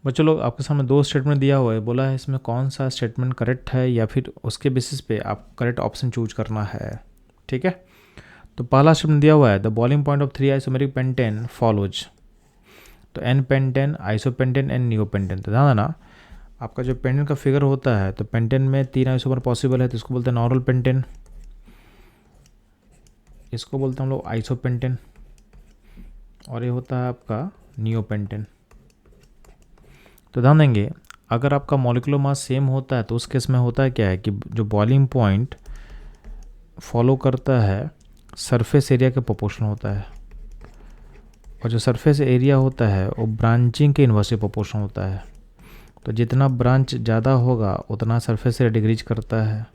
बच्चों लोग आपके सामने दो स्टेटमेंट दिया हुआ है, बोला है इसमें कौन सा स्टेटमेंट करेक्ट है या फिर उसके बेसिस पे आप करेक्ट ऑप्शन चूज करना है। ठीक है, तो पहला स्टेटमेंट दिया हुआ है the boiling point of 3 isomeric pentane follows. तो n pentane, isopentane and neopentane. तो ध्यान देना, आपका जो पेंटेन का फिगर होता है तो पेंटेन में 3 आइसोमर पॉसिबल है, तो इसको बोलते हैं नॉर्मल पेंटेन, इसको बोलते हैं हम लोग आइसोपेंटेन, और ये होता है आपका नियोपेंटेन। तो ध्यान देंगे, अगर आपका मॉलिक्यूलर मास सेम होता है तो उस केस में होता है क्या है कि जो बॉइलिंग पॉइंट फॉलो करता है सरफेस एरिया के प्रोपोर्शनल होता है, और जो सरफेस एरिया होता है वो ब्रांचिंग के इन्वर्सली प्रोपोर्शनल होता है। तो जितना ब्रांच ज़्यादा होगा उतना सरफेस एरिया डिक्रीज करता है,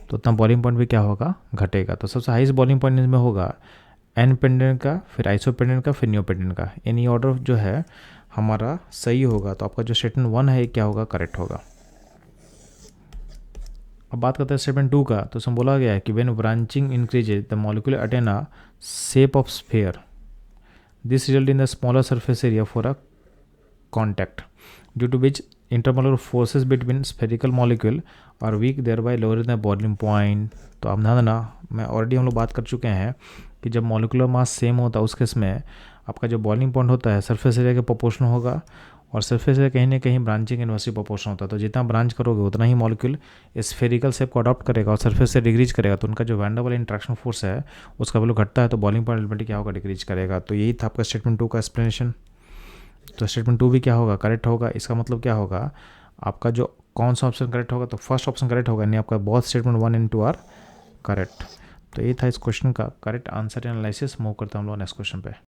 तो उतना बॉइलिंग पॉइंट भी क्या होगा, घटेगा। तो सबसे हाईएस्ट बॉइलिंग पॉइंट इसमें होगा एन पेंडेंट का, फिर आइसोपेंडेंट का, फिर नियोपेंडेंट का। इन ऑर्डर जो है हमारा सही होगा, तो आपका जो स्टेटमेंट 1 है क्या होगा, करेक्ट होगा। अब बात करते हैं स्टेटमेंट 2 का। तो उसमें बोला गया है कि when branching increases the molecule attain a shape of sphere, this result in the smaller surface area for a contact due to which intermolecular forces between spherical molecule और weak thereby lower the boiling point. तो आप ध्यान देना, मैं already हम लोग बात कर चुके हैं कि जब मॉलिकुलर मास सेम होता है उस केस में आपका जो बॉइलिंग पॉइंट होता है सरफेस एरिया के प्रोपोर्शनल होगा, और सरफेस एरिया कहीं ना कहीं ब्रांचिंग इन्वर्सली प्रोपोर्शनल होता है। तो जितना ब्रांच करोगे उतना ही मॉलिक्यूल स्फेरिकल शेप को अडॉप्ट करेगा और सरफेस से डिक्रीज करेगा, तो उनका जो वैंडरवाल इंट्रैक्शन फोर्स है उसका वैल्यू घटता है, तो बॉइलिंग पॉइंट अल्टीमेटली क्या होगा, डिक्रीज करेगा। तो यही था आपका स्टेटमेंट 2 का एक्सप्लेनेशन। तो स्टेटमेंट 2 भी क्या होगा, करेक्ट होगा। इसका मतलब क्या होगा, आपका जो कौन सा ऑप्शन करेक्ट होगा, तो फर्स्ट ऑप्शन करेक्ट होगा, यानी आपका both statement 1 and 2 are correct. तो ये था इस क्वेश्चन का करेक्ट आंसर एनालिसिस। मूव करते हैं हम लोग नेक्स्ट क्वेश्चन पे।